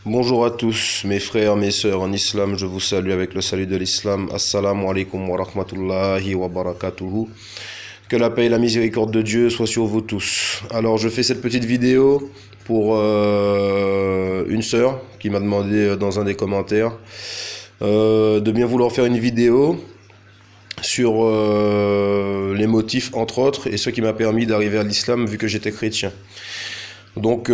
Bonjour à tous, mes frères, mes sœurs en islam, je vous salue avec le salut de l'islam. Assalamu alaikum wa rahmatullahi wa barakatuhu. Que la paix et la miséricorde de Dieu soient sur vous tous. Alors, je fais cette petite vidéo pour une sœur qui m'a demandé dans un des commentaires de bien vouloir faire une vidéo sur les motifs, entre autres, et ce qui m'a permis d'arriver à l'islam vu que j'étais chrétien. Donc,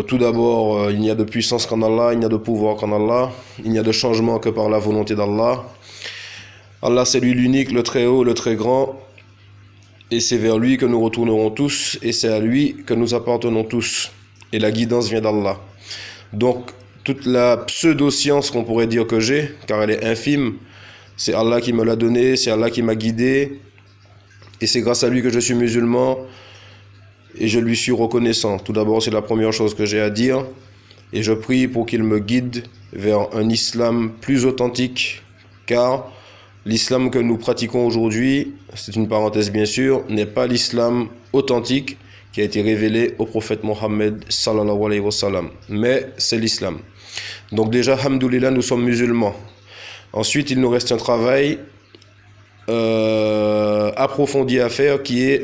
tout d'abord, il n'y a de puissance qu'en Allah, il n'y a de pouvoir qu'en Allah, il n'y a de changement que par la volonté d'Allah. Allah, c'est lui l'unique, le très haut, le très grand, et c'est vers lui que nous retournerons tous, et c'est à lui que nous appartenons tous. Et la guidance vient d'Allah. Donc, toute la pseudo-science qu'on pourrait dire que j'ai, car elle est infime, c'est Allah qui me l'a donnée, c'est Allah qui m'a guidé, et c'est grâce à lui que je suis musulman, et je lui suis reconnaissant. Tout d'abord, c'est la première chose que j'ai à dire. Et je prie pour qu'il me guide vers un islam plus authentique. Car l'islam que nous pratiquons aujourd'hui, c'est une parenthèse bien sûr, n'est pas l'islam authentique qui a été révélé au prophète Mohammed sallallahu alayhi wa sallam. Mais c'est l'islam. Donc déjà, alhamdoulilah, nous sommes musulmans. Ensuite, il nous reste un travail approfondi à faire qui est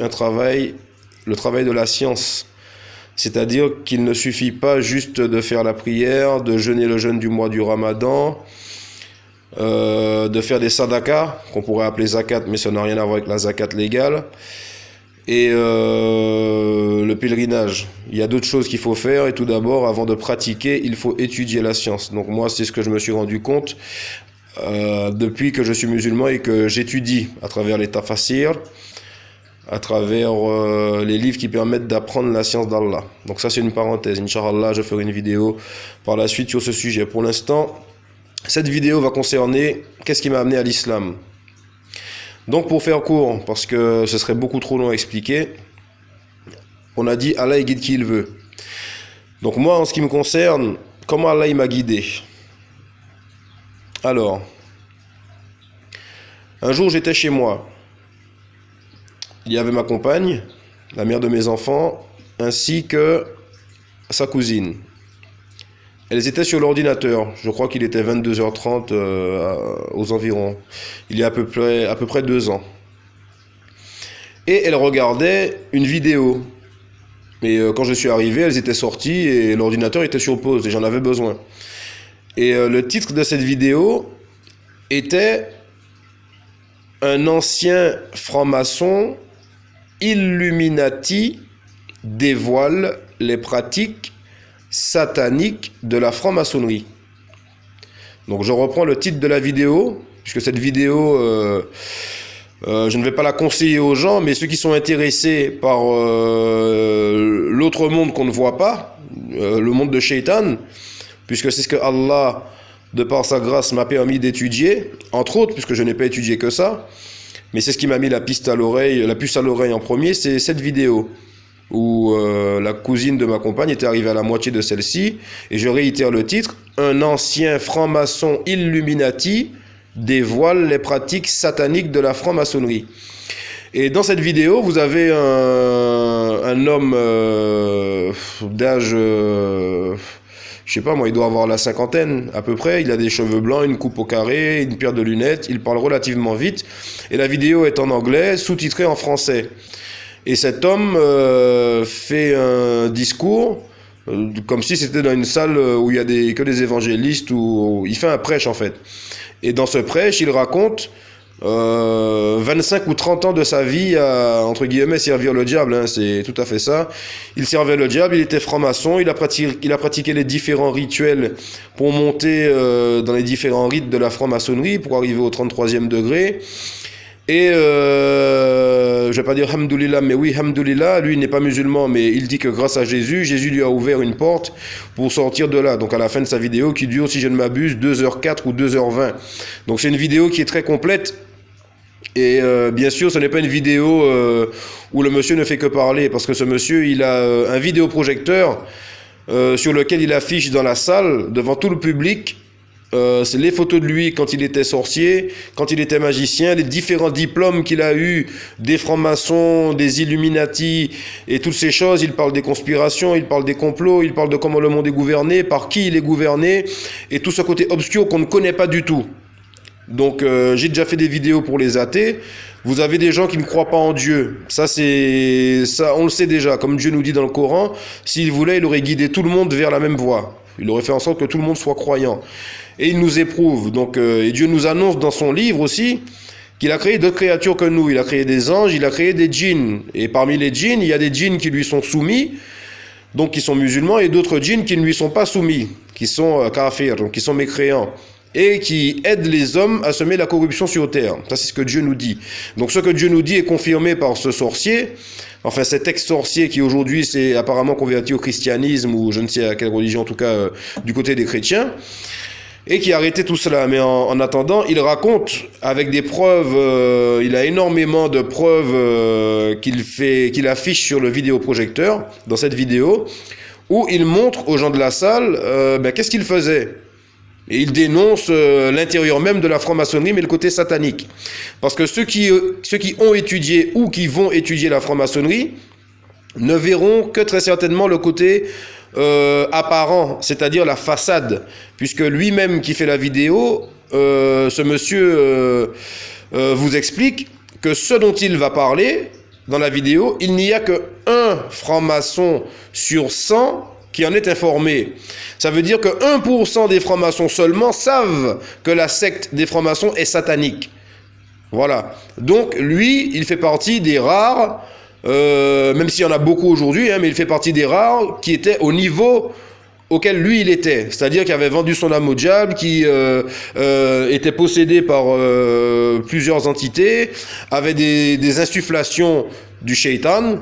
le travail de la science. C'est-à-dire qu'il ne suffit pas juste de faire la prière, de jeûner le jeûne du mois du Ramadan, de faire des sadakas, qu'on pourrait appeler zakat, mais ça n'a rien à voir avec la zakat légale, et le pèlerinage. Il y a d'autres choses qu'il faut faire, et tout d'abord, avant de pratiquer, il faut étudier la science. Donc moi, c'est ce que je me suis rendu compte depuis que je suis musulman et que j'étudie à travers les tafasirs, à travers les livres qui permettent d'apprendre la science d'Allah. Donc ça, c'est une parenthèse. Inch'Allah, je ferai une vidéo par la suite sur ce sujet. Pour l'instant, cette vidéo va concerner qu'est-ce qui m'a amené à l'islam. Donc pour faire court, parce que ce serait beaucoup trop long à expliquer, on a dit Allah il guide qui il veut. Donc moi, en ce qui me concerne, comment Allah il m'a guidé? Alors, un jour j'étais chez moi. Il y avait ma compagne, la mère de mes enfants, ainsi que sa cousine. Elles étaient sur l'ordinateur. Je crois qu'il était 22h30 aux environs. Il y a à peu près 2 ans. Et elles regardaient une vidéo. Mais quand je suis arrivé, elles étaient sorties et l'ordinateur était sur pause et j'en avais besoin. Et le titre de cette vidéo était « Un ancien franc-maçon Illuminati dévoile les pratiques sataniques de la franc-maçonnerie ». Donc je reprends le titre de la vidéo, puisque cette vidéo, je ne vais pas la conseiller aux gens, mais ceux qui sont intéressés par l'autre monde qu'on ne voit pas, le monde de Shaitan, puisque c'est ce que Allah, de par sa grâce, m'a permis d'étudier, entre autres, puisque je n'ai pas étudié que ça. Mais c'est ce qui m'a mis la puce à l'oreille en premier, c'est cette vidéo où la cousine de ma compagne était arrivée à la moitié de celle-ci, et je réitère le titre, « Un ancien franc-maçon Illuminati dévoile les pratiques sataniques de la franc-maçonnerie ». Et dans cette vidéo, vous avez un homme d'âge... je sais pas moi, il doit avoir la cinquantaine à peu près, il a des cheveux blancs, une coupe au carré, une paire de lunettes, il parle relativement vite, et la vidéo est en anglais, sous-titrée en français. Et cet homme fait un discours, comme si c'était dans une salle où il y a que des évangélistes, où il fait un prêche en fait. Et dans ce prêche, il raconte 25 ou 30 ans de sa vie à, entre guillemets, servir le diable, hein, c'est tout à fait ça. Il servait le diable, il était franc-maçon, il a pratiqué les différents rituels pour monter dans les différents rites de la franc-maçonnerie, pour arriver au 33e degré. Et je vais pas dire hamdoulillah, mais oui, hamdoulillah, lui il n'est pas musulman, mais il dit que grâce à Jésus, Jésus lui a ouvert une porte pour sortir de là. Donc à la fin de sa vidéo, qui dure, si je ne m'abuse, 2h04 ou 2h20. Donc c'est une vidéo qui est très complète. Et bien sûr, ce n'est pas une vidéo où le monsieur ne fait que parler, parce que ce monsieur, il a un vidéoprojecteur sur lequel il affiche dans la salle, devant tout le public, c'est les photos de lui quand il était sorcier, quand il était magicien, les différents diplômes qu'il a eus, des francs-maçons, des Illuminati et toutes ces choses. Il parle des conspirations, il parle des complots, il parle de comment le monde est gouverné, par qui il est gouverné, et tout ce côté obscur qu'on ne connaît pas du tout. Donc j'ai déjà fait des vidéos pour les athées. Vous avez des gens qui ne croient pas en Dieu. Ça, on le sait déjà. Comme Dieu nous dit dans le Coran, s'il voulait, il aurait guidé tout le monde vers la même voie. Il aurait fait en sorte que tout le monde soit croyant. Et il nous éprouve. Donc, et Dieu nous annonce dans son livre aussi qu'il a créé d'autres créatures que nous. Il a créé des anges, il a créé des djinns. Et parmi les djinns, il y a des djinns qui lui sont soumis, donc qui sont musulmans, et d'autres djinns qui ne lui sont pas soumis, qui sont kafirs, donc qui sont mécréants, et qui aident les hommes à semer la corruption sur terre. Ça, c'est ce que Dieu nous dit. Donc, ce que Dieu nous dit est confirmé par ce sorcier, enfin cet ex-sorcier qui aujourd'hui s'est apparemment converti au christianisme, ou je ne sais à quelle religion, en tout cas du côté des chrétiens, et qui a arrêté tout cela. Mais en attendant, il raconte avec des preuves, il a énormément de preuves qu'il affiche sur le vidéoprojecteur, dans cette vidéo, où il montre aux gens de la salle qu'est-ce qu'il faisait. Et il dénonce l'intérieur même de la franc-maçonnerie, mais le côté satanique. Parce que ceux qui ont étudié ou qui vont étudier la franc-maçonnerie ne verront que très certainement le côté apparent, c'est-à-dire la façade. Puisque lui-même qui fait la vidéo, ce monsieur vous explique que ce dont il va parler dans la vidéo, il n'y a que un franc-maçon sur 100 qui en est informé. Ça veut dire que 1% des francs-maçons seulement savent que la secte des francs-maçons est satanique. Voilà. Donc, lui, il fait partie des rares, même s'il y en a beaucoup aujourd'hui, mais il fait partie des rares qui étaient au niveau auquel lui, il était. C'est-à-dire qu'il avait vendu son âme au diable, qui était possédé par plusieurs entités, avait des insufflations du shaitan,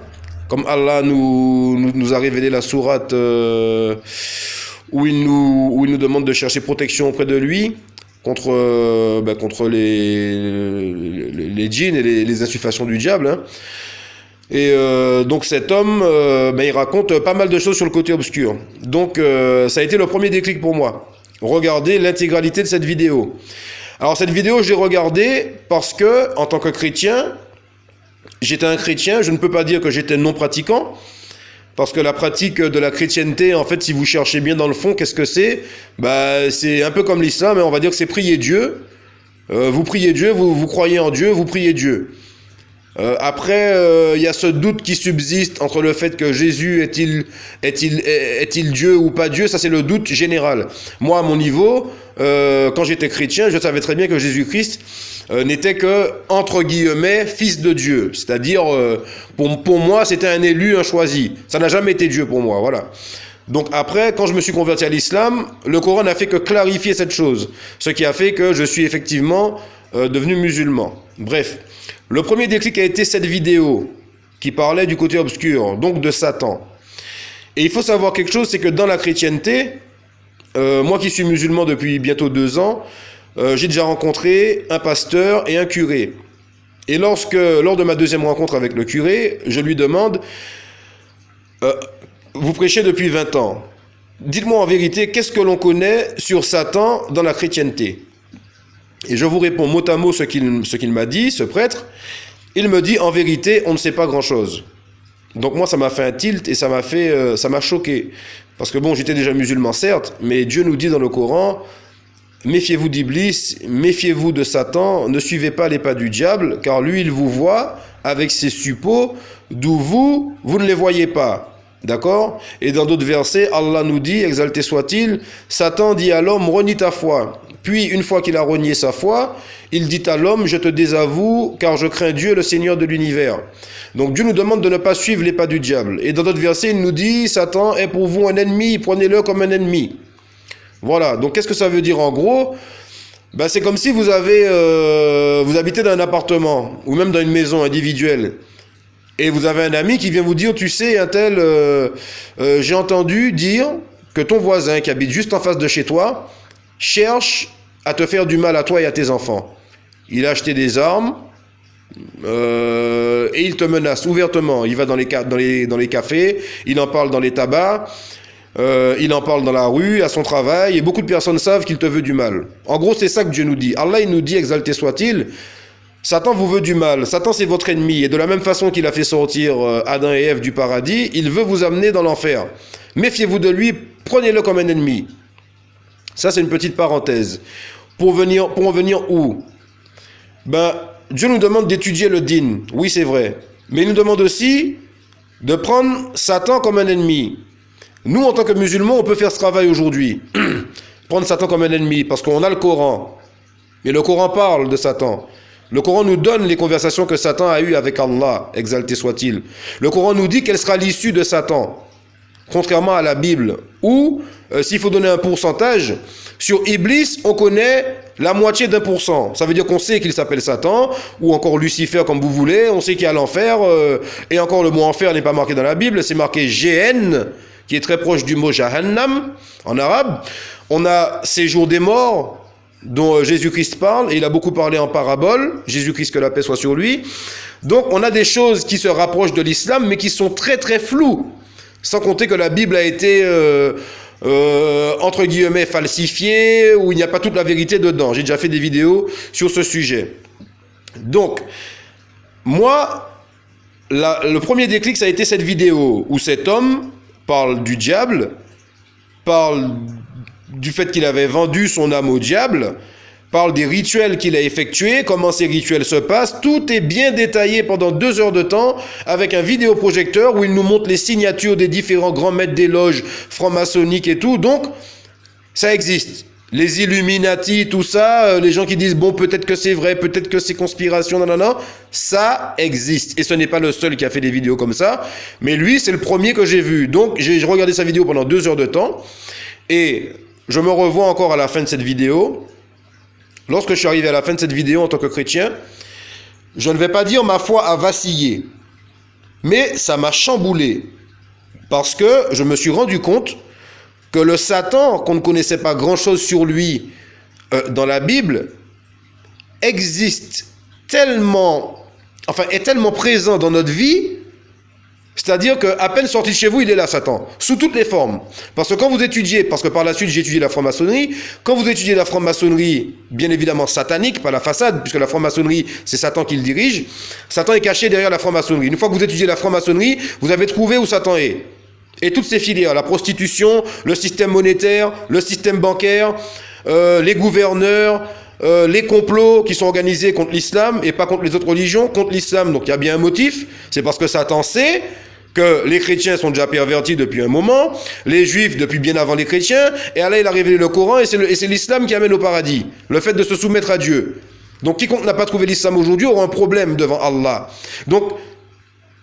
comme Allah nous a révélé la sourate où il nous demande de chercher protection auprès de lui contre les djinns et les insufflations du diable. Hein. Et donc cet homme, il raconte pas mal de choses sur le côté obscur. Donc ça a été le premier déclic pour moi. Regardez l'intégralité de cette vidéo. Alors cette vidéo, je l'ai regardée parce que, en tant que chrétien, j'étais un chrétien, je ne peux pas dire que j'étais non pratiquant, parce que la pratique de la chrétienté, en fait, si vous cherchez bien dans le fond, qu'est-ce que c'est ? C'est un peu comme l'islam, on va dire que c'est prier Dieu. Vous priez Dieu, vous croyez en Dieu, vous priez Dieu. Après, il y a ce doute qui subsiste entre le fait que Jésus est-il Dieu ou pas Dieu. Ça, c'est le doute général. Moi, à mon niveau, quand j'étais chrétien, je savais très bien que Jésus-Christ n'était que, entre guillemets, fils de Dieu. C'est-à-dire, pour moi, c'était un élu, un choisi. Ça n'a jamais été Dieu pour moi, voilà. Donc après, quand je me suis converti à l'islam, le Coran n'a fait que clarifier cette chose. Ce qui a fait que je suis effectivement devenu musulman. Bref. Le premier déclic a été cette vidéo qui parlait du côté obscur, donc de Satan. Et il faut savoir quelque chose, c'est que dans la chrétienté, moi qui suis musulman depuis bientôt 2 ans, j'ai déjà rencontré un pasteur et un curé. Et lors de ma deuxième rencontre avec le curé, je lui demande, vous prêchez depuis 20 ans, dites-moi en vérité, qu'est-ce que l'on connaît sur Satan dans la chrétienté ? Et je vous réponds mot à mot ce qu'il m'a dit, ce prêtre. Il me dit, en vérité, on ne sait pas grand-chose. Donc moi, ça m'a fait un tilt et ça m'a choqué. Parce que bon, j'étais déjà musulman, certes, mais Dieu nous dit dans le Coran, méfiez-vous d'Iblis, méfiez-vous de Satan, ne suivez pas les pas du diable, car lui, il vous voit avec ses suppôts, d'où vous ne les voyez pas. D'accord ? Et dans d'autres versets, Allah nous dit, exalté soit-il, Satan dit à l'homme, renie ta foi. Puis, une fois qu'il a renié sa foi, il dit à l'homme, je te désavoue, car je crains Dieu, le Seigneur de l'univers. Donc Dieu nous demande de ne pas suivre les pas du diable. Et dans d'autres versets, il nous dit, Satan est pour vous un ennemi, prenez-le comme un ennemi. Voilà, donc qu'est-ce que ça veut dire en gros ? C'est comme si vous habitez dans un appartement, ou même dans une maison individuelle. Et vous avez un ami qui vient vous dire, tu sais, un tel, j'ai entendu dire que ton voisin qui habite juste en face de chez toi cherche à te faire du mal à toi et à tes enfants. Il a acheté des armes et il te menace ouvertement. Il va dans les cafés, il en parle dans les tabacs. il en parle dans la rue, à son travail, et beaucoup de personnes savent qu'il te veut du mal. En gros, c'est ça que Dieu nous dit. Allah, il nous dit, exalté soit-il, Satan vous veut du mal. Satan, c'est votre ennemi. Et de la même façon qu'il a fait sortir Adam et Ève du paradis, il veut vous amener dans l'enfer. Méfiez-vous de lui, prenez-le comme un ennemi. Ça, c'est une petite parenthèse. Pour en venir où? Dieu nous demande d'étudier le din. Oui, c'est vrai. Mais il nous demande aussi de prendre Satan comme un ennemi. Nous, en tant que musulmans, on peut faire ce travail aujourd'hui. Prendre Satan comme un ennemi, parce qu'on a le Coran. Et le Coran parle de Satan. Le Coran nous donne les conversations que Satan a eues avec Allah, exalté soit-il. Le Coran nous dit quelle sera l'issue de Satan, contrairement à la Bible, où, s'il faut donner un pourcentage, sur Iblis, on connaît la moitié d'1%. Ça veut dire qu'on sait qu'il s'appelle Satan, ou encore Lucifer, comme vous voulez, on sait qu'il y a l'enfer, et encore le mot enfer n'est pas marqué dans la Bible, c'est marqué GN, qui est très proche du mot Jahannam, en arabe. On a séjour des morts, dont Jésus-Christ parle, et il a beaucoup parlé en parabole, Jésus-Christ, que la paix soit sur lui. Donc on a des choses qui se rapprochent de l'islam, mais qui sont très très floues, sans compter que la Bible a été, entre guillemets, falsifiée, où il n'y a pas toute la vérité dedans. J'ai déjà fait des vidéos sur ce sujet. Donc, moi, le premier déclic, ça a été cette vidéo, où cet homme parle du diable, parle du fait qu'il avait vendu son âme au diable, parle des rituels qu'il a effectués, comment ces rituels se passent. Tout est bien détaillé pendant 2 heures de temps avec un vidéoprojecteur où il nous montre les signatures des différents grands maîtres des loges franc-maçonniques et tout. Donc, ça existe. Les Illuminati, tout ça, les gens qui disent, bon, peut-être que c'est vrai, peut-être que c'est conspiration, non, ça existe. Et ce n'est pas le seul qui a fait des vidéos comme ça, mais lui, c'est le premier que j'ai vu. Donc, j'ai regardé sa vidéo pendant 2 heures de temps, et je me revois encore à la fin de cette vidéo. Lorsque je suis arrivé à la fin de cette vidéo en tant que chrétien, je ne vais pas dire ma foi a vacillé, mais ça m'a chamboulé, parce que je me suis rendu compte que le Satan, qu'on ne connaissait pas grand-chose sur lui dans la Bible, existe tellement, est tellement présent dans notre vie, c'est-à-dire qu'à peine sorti de chez vous, il est là, Satan, sous toutes les formes. Parce que quand vous étudiez, parce que par la suite j'ai étudié la franc-maçonnerie, quand vous étudiez la franc-maçonnerie, bien évidemment satanique, pas la façade, puisque la franc-maçonnerie, c'est Satan qui le dirige, Satan est caché derrière la franc-maçonnerie. Une fois que vous étudiez la franc-maçonnerie, vous avez trouvé où Satan est. Et toutes ces filières, la prostitution, le système monétaire, le système bancaire, les gouverneurs, les complots qui sont organisés contre l'islam et pas contre les autres religions, contre l'islam. Donc il y a bien un motif, c'est parce que Satan sait que les chrétiens sont déjà pervertis depuis un moment, les juifs depuis bien avant les chrétiens, et Allah il a révélé le Coran et c'est l'islam qui amène au paradis, le fait de se soumettre à Dieu. Donc quiconque n'a pas trouvé l'islam aujourd'hui aura un problème devant Allah. Donc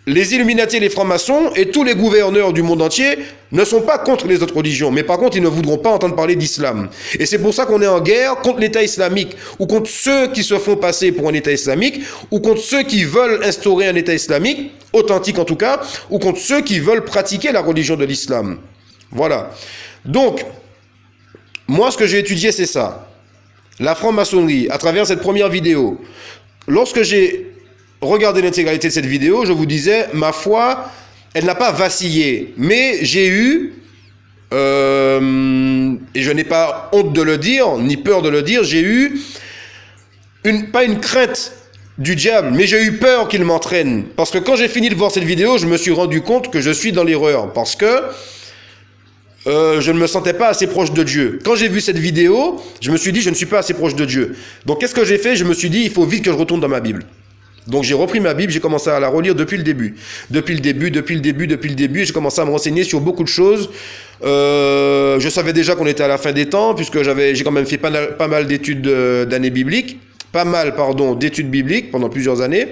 les Illuminati et les francs-maçons et tous les gouverneurs du monde entier ne sont pas contre les autres religions, mais par contre, ils ne voudront pas entendre parler d'islam. Et c'est pour ça qu'on est en guerre contre l'État islamique, ou contre ceux qui se font passer pour un État islamique, ou contre ceux qui veulent instaurer un État islamique, authentique en tout cas, ou contre ceux qui veulent pratiquer la religion de l'islam. Voilà. Donc, moi, ce que j'ai étudié, c'est ça. La franc-maçonnerie, à travers cette première vidéo. Lorsque j'ai regardez l'intégralité de cette vidéo, je vous disais, ma foi, elle n'a pas vacillé, mais j'ai eu, et je n'ai pas honte de le dire, ni peur de le dire, j'ai eu, pas une crainte du diable, mais j'ai eu peur qu'il m'entraîne. Parce que quand j'ai fini de voir cette vidéo, je me suis rendu compte que je suis dans l'erreur, parce que je ne me sentais pas assez proche de Dieu. Quand j'ai vu cette vidéo, je me suis dit, je ne suis pas assez proche de Dieu. Donc qu'est-ce que j'ai fait? Je me suis dit, il faut vite que je retourne dans ma Bible. Donc j'ai repris ma Bible, j'ai commencé à la relire depuis le début. Depuis le début, j'ai commencé à me renseigner sur beaucoup de choses. Je savais déjà qu'on était à la fin des temps, puisque j'ai quand même fait pas mal d'études d'années bibliques. D'études bibliques pendant plusieurs années.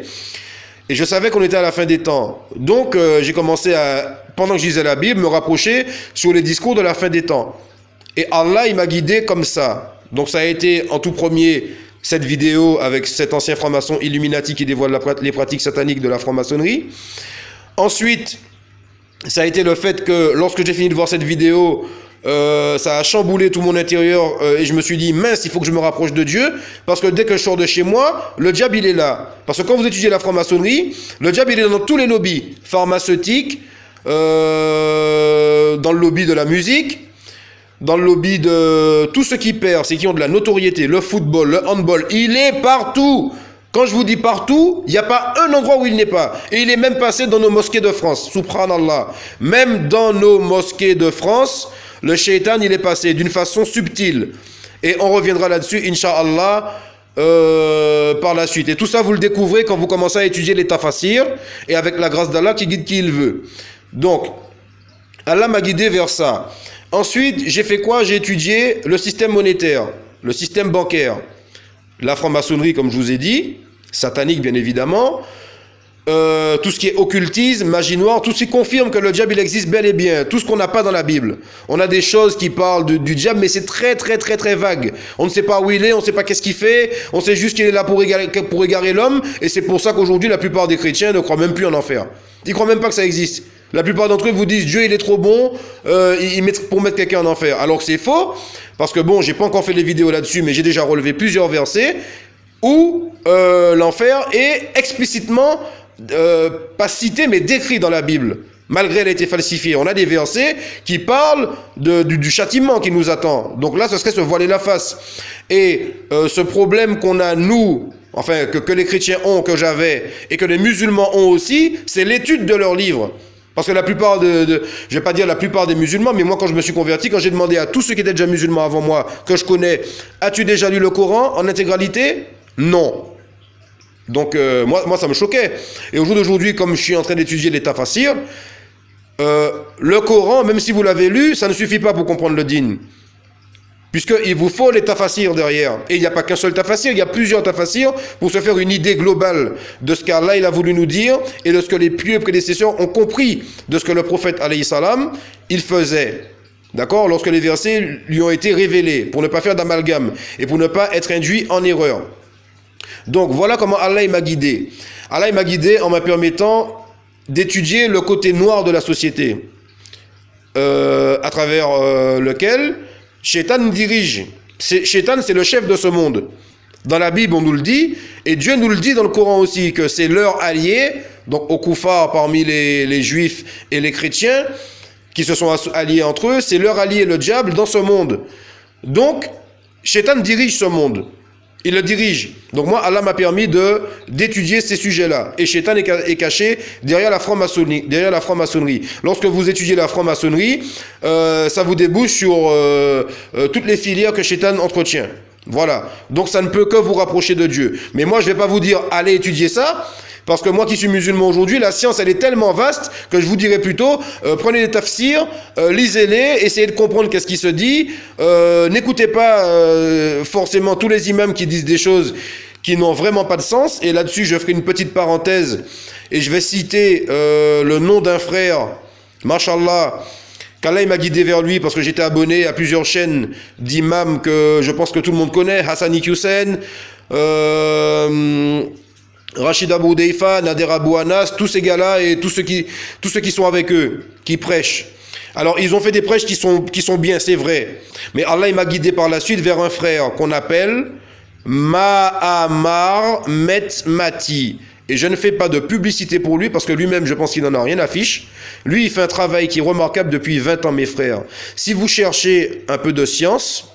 Et je savais qu'on était à la fin des temps. Donc j'ai commencé à, pendant que je lisais la Bible, me rapprocher sur les discours de la fin des temps. Et Allah, il m'a guidé comme ça. Donc ça a été en tout premier cette vidéo avec cet ancien franc-maçon Illuminati qui dévoile les pratiques sataniques de la franc-maçonnerie. Ensuite, ça a été le fait que lorsque j'ai fini de voir cette vidéo, ça a chamboulé tout mon intérieur et je me suis dit, mince, il faut que je me rapproche de Dieu, parce que dès que je sors de chez moi, le diable il est là. Parce que quand vous étudiez la franc-maçonnerie, le diable il est dans tous les lobbies pharmaceutiques, dans le lobby de la musique, dans le lobby de tout ce qui perd, c'est qui ont de la notoriété, le football, le handball, il est partout. Quand je vous dis partout, il n'y a pas un endroit où il n'est pas. Et il est même passé dans nos mosquées de France, subhanallah. Même dans nos mosquées de France, le shaitan, il est passé d'une façon subtile. Et on reviendra là-dessus, incha'Allah, par la suite. Et tout ça, vous le découvrez quand vous commencez à étudier les tafasirs, et avec la grâce d'Allah qui guide qui il veut. Donc, Allah m'a guidé vers ça. Ensuite, j'ai fait quoi? J'ai étudié le système monétaire, le système bancaire, la franc-maçonnerie, comme je vous ai dit, satanique bien évidemment, tout ce qui est occultisme, magie noire, tout ce qui confirme que le diable il existe bel et bien, tout ce qu'on n'a pas dans la Bible. On a des choses qui parlent du diable, mais c'est très vague. On ne sait pas où il est, on ne sait pas qu'est-ce qu'il fait, on sait juste qu'il est là pour égarer l'homme, et c'est pour ça qu'aujourd'hui la plupart des chrétiens ne croient même plus en enfer. Ils ne croient même pas que ça existe. La plupart d'entre eux vous disent Dieu il est trop bon pour mettre quelqu'un en enfer. Alors que c'est faux, parce que bon, j'ai pas encore fait les vidéos là-dessus, mais j'ai déjà relevé plusieurs versets où l'enfer est explicitement pas cité mais décrit dans la Bible, malgré elle a été falsifiée. On a des versets qui parlent du châtiment qui nous attend. Donc là, ce serait se voiler la face. Et ce problème qu'on a nous, enfin que les chrétiens ont, que j'avais, et que les musulmans ont aussi, c'est l'étude de leurs livres. Parce que la plupart je vais pas dire la plupart des musulmans, mais moi quand je me suis converti, quand j'ai demandé à tous ceux qui étaient déjà musulmans avant moi, que je connais, as-tu déjà lu le Coran en intégralité? Non. Donc moi ça me choquait. Et au jour d'aujourd'hui, comme je suis en train d'étudier les tafasirs, le Coran, même si vous l'avez lu, ça ne suffit pas pour comprendre le dîn. Puisqu'il vous faut les tafasirs derrière. Et il n'y a pas qu'un seul tafasir, il y a plusieurs tafasirs pour se faire une idée globale de ce qu'Allah il a voulu nous dire et de ce que les pieux prédécesseurs ont compris de ce que le prophète alayhi salam il faisait. D'accord? Lorsque les versets lui ont été révélés, pour ne pas faire d'amalgame et pour ne pas être induit en erreur. Donc voilà comment Allah il m'a guidé. Allah il m'a guidé en me permettant d'étudier le côté noir de la société, à travers lequel Shaitan dirige. Shaitan, c'est le chef de ce monde. Dans la Bible, on nous le dit, et Dieu nous le dit dans le Coran aussi, que c'est leur allié, donc au Koufar parmi les juifs et les chrétiens, qui se sont alliés entre eux, c'est leur allié le diable dans ce monde. Donc, Shaitan dirige ce monde. Il le dirige. Donc moi, Allah m'a permis d'étudier ces sujets-là. Et Shaitan est caché derrière la franc-maçonnerie. Lorsque vous étudiez la franc-maçonnerie, ça vous débouche sur toutes les filières que Shaitan entretient. Voilà. Donc ça ne peut que vous rapprocher de Dieu. Mais moi, je ne vais pas vous dire, allez étudier ça. Parce que moi qui suis musulman aujourd'hui, la science elle est tellement vaste que je vous dirais plutôt, prenez les tafsirs, lisez-les, essayez de comprendre qu'est-ce qui se dit, n'écoutez pas forcément tous les imams qui disent des choses qui n'ont vraiment pas de sens. Et là-dessus, je ferai une petite parenthèse et je vais citer le nom d'un frère, mashallah, qu'Allah m'a guidé vers lui parce que j'étais abonné à plusieurs chaînes d'imams que je pense que tout le monde connaît, Hassani Hussein, Rachid Abou Deifa, Nader Abou Anas, tous ces gars-là et tous ceux qui sont avec eux, qui prêchent. Alors, ils ont fait des prêches qui sont bien, c'est vrai. Mais Allah, il m'a guidé par la suite vers un frère qu'on appelle Mahamar Metmati. Et je ne fais pas de publicité pour lui parce que lui-même, je pense qu'il n'en a rien à fiche. Lui, il fait un travail qui est remarquable depuis 20 ans, mes frères. Si vous cherchez un peu de science,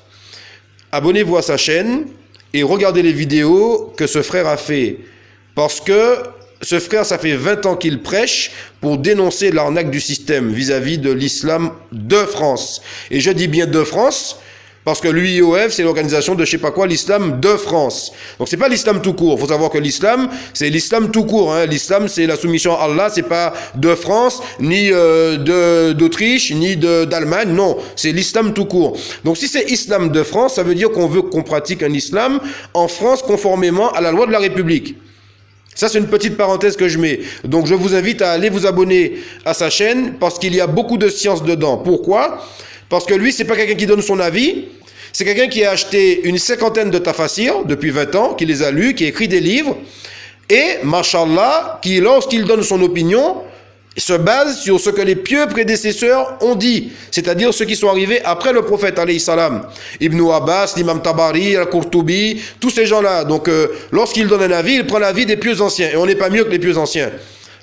abonnez-vous à sa chaîne et regardez les vidéos que ce frère a fait. Parce que ce frère, ça fait 20 ans qu'il prêche pour dénoncer l'arnaque du système vis-à-vis de l'islam de France. Et je dis bien de France, parce que l'UIOF, c'est l'organisation de je sais pas quoi, l'islam de France. Donc c'est pas l'islam tout court. Il faut savoir que l'islam, c'est l'islam tout court. Hein. L'islam, c'est la soumission à Allah, c'est pas de France, ni d'Autriche, ni d'Allemagne. Non, c'est l'islam tout court. Donc si c'est islam de France, ça veut dire qu'on veut qu'on pratique un islam en France conformément à la loi de la République. Ça, c'est une petite parenthèse que je mets. Donc, je vous invite à aller vous abonner à sa chaîne parce qu'il y a beaucoup de science dedans. Pourquoi? Parce que lui, c'est pas quelqu'un qui donne son avis. C'est quelqu'un qui a acheté une 50aine de tafasirs depuis 20 ans, qui les a lus, qui a écrit des livres. Et, mashallah, qui, lorsqu'il donne son opinion, se base sur ce que les pieux prédécesseurs ont dit, c'est-à-dire ceux qui sont arrivés après le prophète alayhi salam, Ibn Abbas, l'imam Tabari, Al-Qurtubi, tous ces gens-là. Donc lorsqu'il donne un avis, il prend l'avis des pieux anciens, et on n'est pas mieux que les pieux anciens.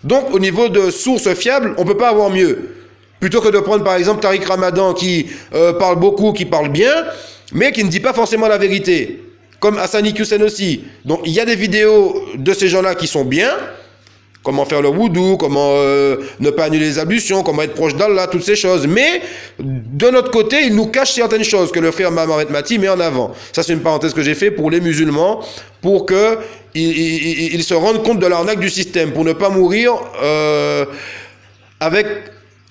Donc, au niveau de sources fiables, on ne peut pas avoir mieux. Plutôt que de prendre, par exemple, Tariq Ramadan qui parle beaucoup, qui parle bien, mais qui ne dit pas forcément la vérité. Comme Hassani Hussein aussi. Donc, il y a des vidéos de ces gens-là qui sont bien. Comment faire le wudu, comment ne pas annuler les ablutions, comment être proche d'Allah, toutes ces choses. Mais, de notre côté, il nous cache certaines choses que le frère Mahomet Mati met en avant. Ça, c'est une parenthèse que j'ai fait pour les musulmans, pour qu'ils se rendent compte de l'arnaque du système, pour ne pas mourir avec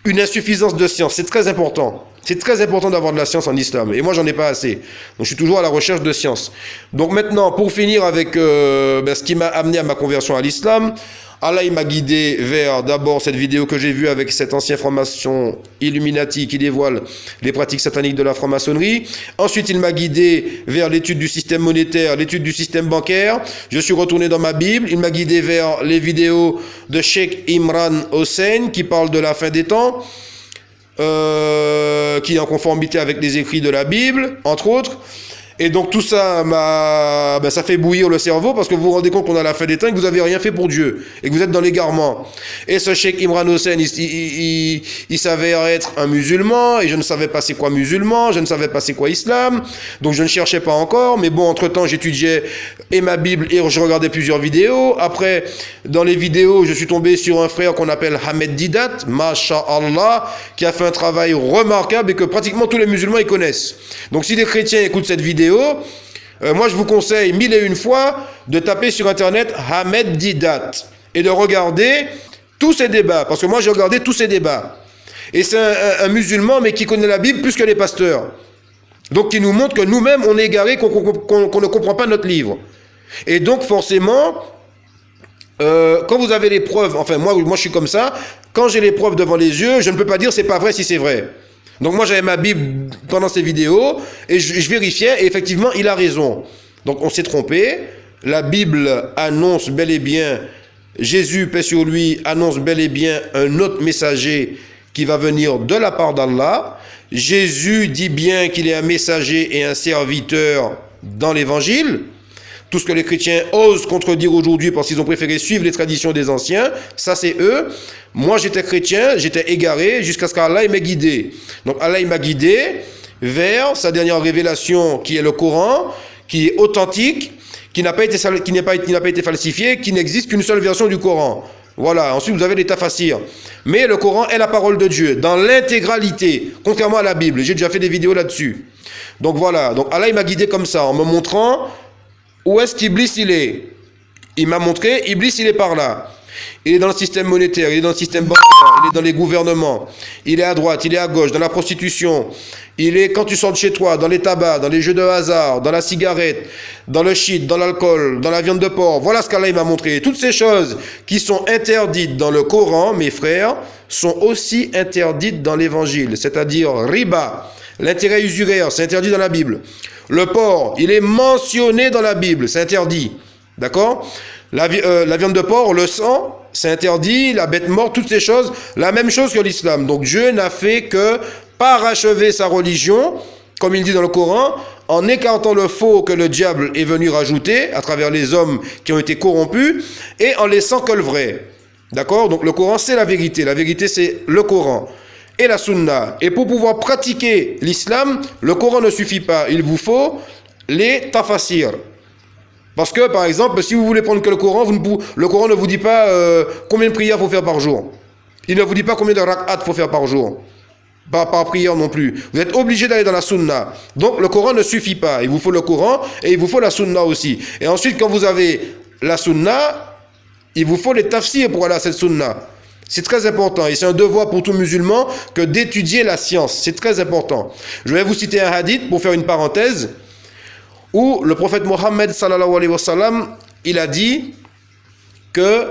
une insuffisance de science. C'est très important. C'est très important d'avoir de la science en islam. Et moi, j'en ai pas assez. Donc, je suis toujours à la recherche de science. Donc, maintenant, pour finir avec ce qui m'a amené à ma conversion à l'islam, Allah, il m'a guidé vers d'abord cette vidéo que j'ai vue avec cette ancienne franc-maçon Illuminati qui dévoile les pratiques sataniques de la franc-maçonnerie. Ensuite, il m'a guidé vers l'étude du système monétaire, l'étude du système bancaire. Je suis retourné dans ma Bible. Il m'a guidé vers les vidéos de Cheikh Imran Hossein qui parle de la fin des temps, qui est en conformité avec les écrits de la Bible, entre autres. Et donc tout ça ça fait bouillir le cerveau parce que vous vous rendez compte qu'on a la fin des temps et que vous n'avez rien fait pour Dieu et que vous êtes dans l'égarement. Et ce Cheikh Imran Hossein, il s'avère être un musulman et je ne savais pas c'est quoi musulman, je ne savais pas c'est quoi islam, donc je ne cherchais pas encore. Mais bon, entre-temps, j'étudiais et ma Bible et je regardais plusieurs vidéos. Après, dans les vidéos, je suis tombé sur un frère qu'on appelle Ahmed Didat, Masha'Allah, qui a fait un travail remarquable et que pratiquement tous les musulmans ils connaissent. Donc si les chrétiens écoutent cette vidéo, moi je vous conseille 1001 fois de taper sur internet Ahmed Didat et de regarder tous ces débats, parce que moi j'ai regardé tous ces débats et c'est un musulman mais qui connaît la Bible plus que les pasteurs, donc qui nous montre que nous-mêmes on est égarés, qu'on ne comprend pas notre livre. Et donc forcément quand vous avez les preuves, enfin moi je suis comme ça, quand j'ai les preuves devant les yeux, je ne peux pas dire c'est pas vrai si c'est vrai. Donc moi j'avais ma Bible pendant ces vidéos et je vérifiais et effectivement il a raison. Donc on s'est trompé. La Bible annonce bel et bien, Jésus, paix sur lui, annonce bel et bien un autre messager qui va venir de la part d'Allah. Jésus dit bien qu'il est un messager et un serviteur dans l'évangile. Tout ce que les chrétiens osent contredire aujourd'hui parce qu'ils ont préféré suivre les traditions des anciens, ça c'est eux. Moi j'étais chrétien, j'étais égaré jusqu'à ce qu'Allah m'ait guidé. Donc Allah m'a guidé vers sa dernière révélation qui est le Coran, qui est authentique, qui n'a pas été falsifié, qui n'existe qu'une seule version du Coran. Voilà, ensuite vous avez les tafassirs. Mais le Coran est la parole de Dieu, dans l'intégralité, contrairement à la Bible. J'ai déjà fait des vidéos là-dessus. Donc voilà, donc Allah m'a guidé comme ça, en me montrant où est-ce qu'Iblis il est. Il m'a montré, Iblis il est par là. Il est dans le système monétaire, il est dans le système bancaire, il est dans les gouvernements, il est à droite, il est à gauche, dans la prostitution, il est quand tu sors de chez toi, dans les tabacs, dans les jeux de hasard, dans la cigarette, dans le shit, dans l'alcool, dans la viande de porc. Voilà ce qu'Allah m'a montré. Toutes ces choses qui sont interdites dans le Coran, mes frères, sont aussi interdites dans l'évangile, c'est-à-dire riba, l'intérêt usuraire, c'est interdit dans la Bible. Le porc, il est mentionné dans la Bible, c'est interdit. D'accord ? La viande de porc, le sang, c'est interdit, la bête morte, toutes ces choses, la même chose que l'islam. Donc Dieu n'a fait que parachever sa religion, comme il dit dans le Coran, en écartant le faux que le diable est venu rajouter à travers les hommes qui ont été corrompus et en laissant que le vrai. D'accord ? Donc le Coran, c'est la vérité c'est le Coran et la sunna. Et pour pouvoir pratiquer l'islam, le Coran ne suffit pas, il vous faut les tafassirs. Parce que, par exemple, si vous voulez prendre que le Coran, le Coran ne vous dit pas combien de prières il faut faire par jour. Il ne vous dit pas combien de rak'at il faut faire par jour. Par prière non plus. Vous êtes obligé d'aller dans la sunna. Donc, le Coran ne suffit pas. Il vous faut le Coran et il vous faut la sunna aussi. Et ensuite, quand vous avez la sunna, il vous faut les tafsirs pour aller à cette sunna. C'est très important. Et c'est un devoir pour tout musulman que d'étudier la science. C'est très important. Je vais vous citer un hadith pour faire une parenthèse, où le prophète Mohammed sallallahu alayhi wa sallam, il a dit que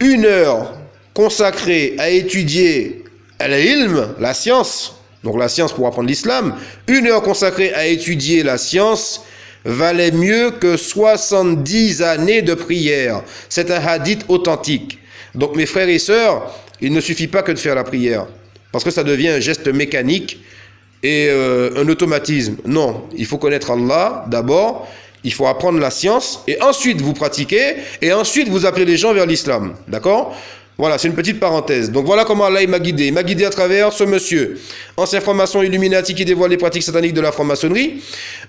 1 heure consacrée à étudier l'ilm, la science, donc la science pour apprendre l'islam, 1 heure consacrée à étudier la science valait mieux que 70 années de prière. C'est un hadith authentique. Donc mes frères et sœurs, il ne suffit pas que de faire la prière, parce que ça devient un geste mécanique et un automatisme. Non, il faut connaître Allah d'abord, il faut apprendre la science et ensuite vous pratiquez et ensuite vous appelez les gens vers l'islam. D'accord ? Voilà, c'est une petite parenthèse. Donc voilà comment Allah m'a guidé. Il m'a guidé à travers ce monsieur, ancien franc-maçon Illuminati qui dévoile les pratiques sataniques de la franc-maçonnerie.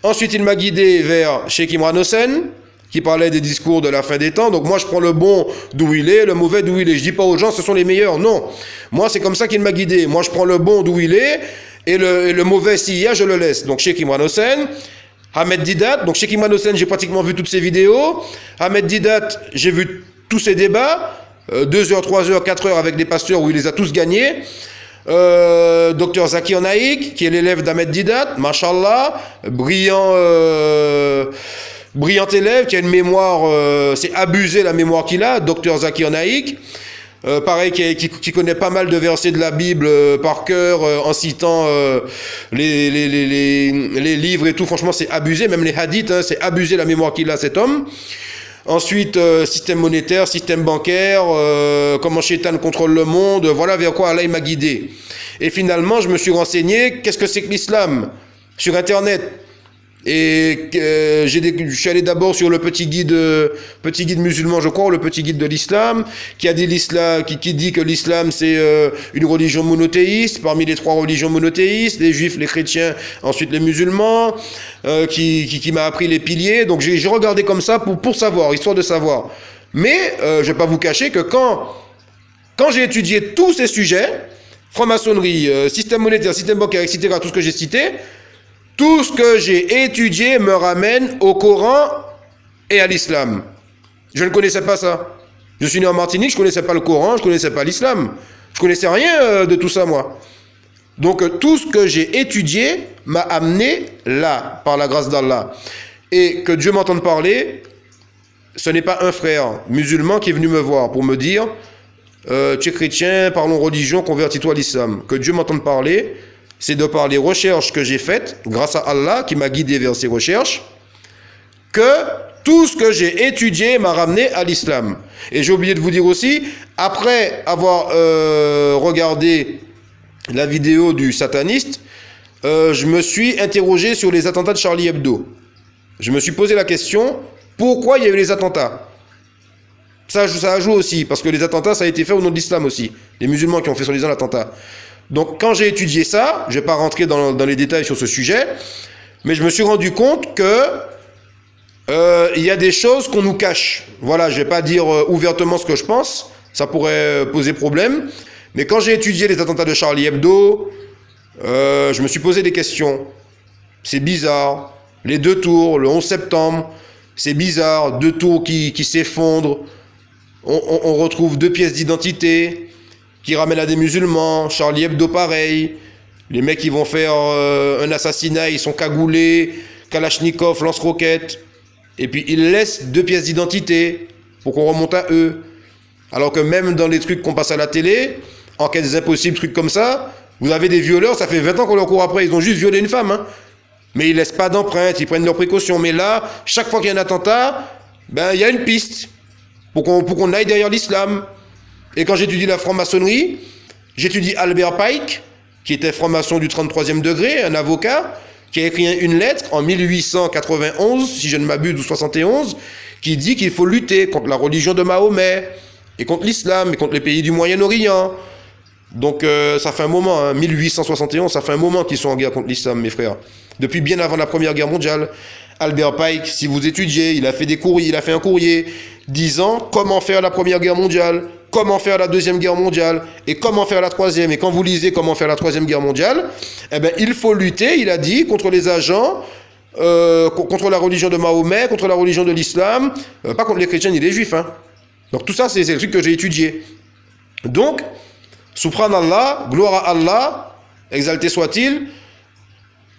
Ensuite, il m'a guidé vers Cheikh Imran Hossein, qui parlait des discours de la fin des temps. Donc moi, je prends le bon d'où il est, le mauvais d'où il est. Je dis pas aux gens, ce sont les meilleurs. Non. Moi, c'est comme ça qu'il m'a guidé. Moi, je prends le bon d'où il est, et le mauvais, s'il y a, je le laisse. Donc Cheikh Imran Hossein, Ahmed Didat. Donc Cheikh Imran Hossein, j'ai pratiquement vu toutes ses vidéos. Ahmed Didat, j'ai vu tous ses débats. 2 heures, 3 heures, 4 heures avec des pasteurs où il les a tous gagnés. Docteur Zakir Naïk, qui est l'élève d'Ahmed Didat, mashallah, brillant élève, qui a une mémoire, c'est abusé la mémoire qu'il a, Docteur Zakir Naïk. Pareil, qui connaît pas mal de versets de la Bible par cœur, en citant les livres et tout. Franchement, c'est abusé, même les hadiths, hein, c'est abusé la mémoire qu'il a, cet homme. Ensuite, système monétaire, système bancaire, comment Shaitan contrôle le monde, voilà vers quoi Allah m'a guidé. Et finalement, je me suis renseigné, qu'est-ce que c'est que l'islam sur Internet. Et je suis allé d'abord sur le petit guide musulman, je crois, ou le petit guide de l'islam, qui dit que l'islam c'est une religion monothéiste, parmi les 3 religions monothéistes, les juifs, les chrétiens, ensuite les musulmans, qui m'a appris les piliers. Donc j'ai regardé comme ça pour savoir, histoire de savoir. Mais je vais pas vous cacher que quand j'ai étudié tous ces sujets, franc-maçonnerie, système monétaire, système bancaire, etc., tout ce que j'ai cité, tout ce que j'ai étudié me ramène au Coran et à l'islam. Je ne connaissais pas ça. Je suis né en Martinique, je ne connaissais pas le Coran, je ne connaissais pas l'islam. Je ne connaissais rien de tout ça, moi. Donc, tout ce que j'ai étudié m'a amené là, par la grâce d'Allah. Et que Dieu m'entende parler, ce n'est pas un frère musulman qui est venu me voir pour me dire tu es chrétien, parlons religion, convertis-toi à l'islam. Que Dieu m'entende parler, c'est de par les recherches que j'ai faites, grâce à Allah qui m'a guidé vers ces recherches, que tout ce que j'ai étudié m'a ramené à l'islam. Et j'ai oublié de vous dire aussi, après avoir regardé la vidéo du sataniste, je me suis interrogé sur les attentats de Charlie Hebdo. Je me suis posé la question, pourquoi il y a eu les attentats ? Ça a joué aussi, parce que les attentats, ça a été fait au nom de l'islam aussi. Les musulmans qui ont fait soi-disant l'attentat. Donc, quand j'ai étudié ça, je ne vais pas rentrer dans les détails sur ce sujet, mais je me suis rendu compte que il y a des choses qu'on nous cache. Voilà, je ne vais pas dire ouvertement ce que je pense, ça pourrait poser problème, mais quand j'ai étudié les attentats de Charlie Hebdo, je me suis posé des questions. C'est bizarre. Les 2 tours, le 11 septembre, c'est bizarre. 2 tours qui s'effondrent. On retrouve 2 pièces d'identité qui ramènent à des musulmans. Charlie Hebdo pareil, les mecs qui vont faire un assassinat, ils sont cagoulés, Kalachnikov, lance-roquettes, et puis ils laissent 2 pièces d'identité pour qu'on remonte à eux. Alors que même dans les trucs qu'on passe à la télé, enquêtes impossibles, trucs comme ça, vous avez des violeurs, ça fait 20 ans qu'on leur court après, ils ont juste violé une femme, hein. Mais ils laissent pas d'empreintes, ils prennent leurs précautions. Mais là, chaque fois qu'il y a un attentat, ben il y a une piste pour qu'on aille derrière l'islam. Et quand j'étudie la franc-maçonnerie, j'étudie Albert Pike, qui était franc-maçon du 33e degré, un avocat, qui a écrit une lettre en 1891, si je ne m'abuse, ou 71, qui dit qu'il faut lutter contre la religion de Mahomet, et contre l'islam, et contre les pays du Moyen-Orient. Donc ça fait un moment, hein, 1871, ça fait un moment qu'ils sont en guerre contre l'islam, mes frères. Depuis bien avant la Première Guerre mondiale. Albert Pike, si vous étudiez, il a fait un courrier disant comment faire la Première Guerre mondiale, comment faire la Deuxième Guerre mondiale et comment faire la Troisième. Et quand vous lisez comment faire la Troisième Guerre mondiale, eh ben, il faut lutter, il a dit, contre les agents, contre la religion de Mahomet, contre la religion de l'islam, pas contre les chrétiens ni les juifs. Hein. Donc tout ça, c'est le truc que j'ai étudié. Donc, subhanallah, gloire à Allah, exalté soit-il,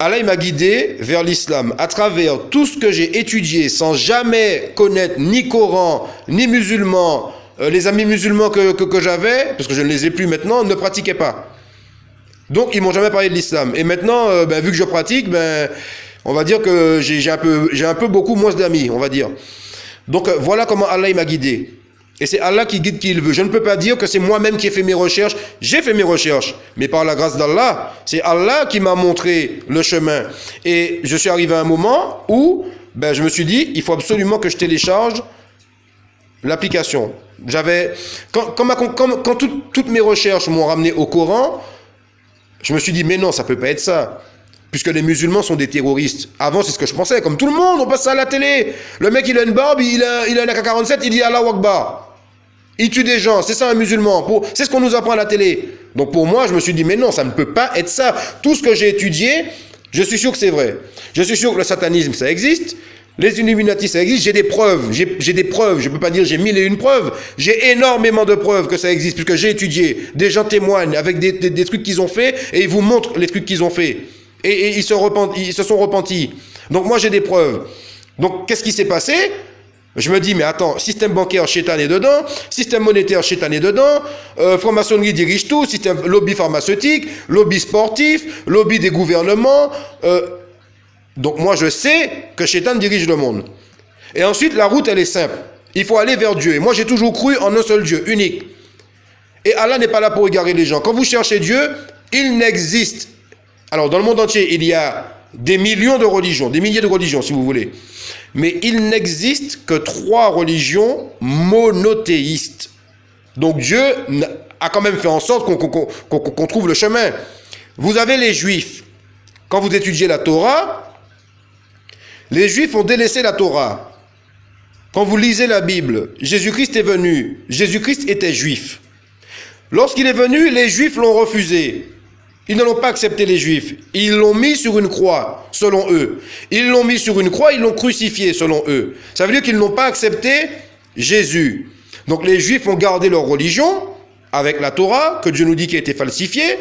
Allah il m'a guidé vers l'islam à travers tout ce que j'ai étudié sans jamais connaître ni Coran, ni musulmans. Les amis musulmans que j'avais, parce que je ne les ai plus maintenant, ne pratiquaient pas. Donc ils m'ont jamais parlé de l'islam. Et maintenant, vu que je pratique, on va dire que j'ai un peu beaucoup moins d'amis, on va dire. Donc voilà comment Allah il m'a guidé. Et c'est Allah qui guide qui il veut. Je ne peux pas dire que c'est moi-même qui ai fait mes recherches. J'ai fait mes recherches. Mais par la grâce d'Allah, c'est Allah qui m'a montré le chemin. Et je suis arrivé à un moment où je me suis dit, il faut absolument que je télécharge l'application. Quand toutes mes recherches m'ont ramené au Coran, je me suis dit, mais non, ça peut pas être ça. Puisque les musulmans sont des terroristes. Avant, c'est ce que je pensais. Comme tout le monde, on passe ça à la a Le mec, il a une barbe, il a un AK-47, il dit Allah Akbar. Il tue des gens. C'est ça un musulman. C'est ce qu'on nous apprend à la télé. Donc pour moi, je me suis dit, mais non, ça ne peut pas être ça. Tout ce que j'ai étudié, je suis sûr que c'est vrai. Je suis sûr que le satanisme, ça existe. Les Illuminati, ça existe. J'ai des preuves. J'ai des preuves. Je ne peux pas dire j'ai 1001 preuves. J'ai énormément de preuves que ça existe, puisque j'ai étudié. Des gens témoignent avec des trucs qu'ils ont fait, et ils vous montrent les trucs qu'ils ont fait. Et ils se sont repentis. Donc moi, j'ai des preuves. Donc, qu'est-ce qui s'est passé? Je me dis, mais attends, système bancaire, Shaitan est dedans, système monétaire, Shaitan est dedans, franc-maçonnerie dirige tout, système lobby pharmaceutique, lobby sportif, lobby des gouvernements. Donc moi, je sais que Shaitan dirige le monde. Et ensuite, la route, elle est simple. Il faut aller vers Dieu. Et moi, j'ai toujours cru en un seul Dieu, unique. Et Allah n'est pas là pour égarer les gens. Quand vous cherchez Dieu, il n'existe. Alors, dans le monde entier, il y a des millions de religions, des milliers de religions, si vous voulez. Mais il n'existe que 3 religions monothéistes. Donc, Dieu a quand même fait en sorte qu'on trouve le chemin. Vous avez les Juifs. Quand vous étudiez la Torah, les Juifs ont délaissé la Torah. Quand vous lisez la Bible, Jésus-Christ est venu. Jésus-Christ était juif. Lorsqu'il est venu, les Juifs l'ont refusé. Ils ne l'ont pas accepté, les Juifs. Ils l'ont mis sur une croix, selon eux. Ils l'ont mis sur une croix, ils l'ont crucifié, selon eux. Ça veut dire qu'ils n'ont pas accepté Jésus. Donc les Juifs ont gardé leur religion, avec la Torah, que Dieu nous dit qui a été falsifiée.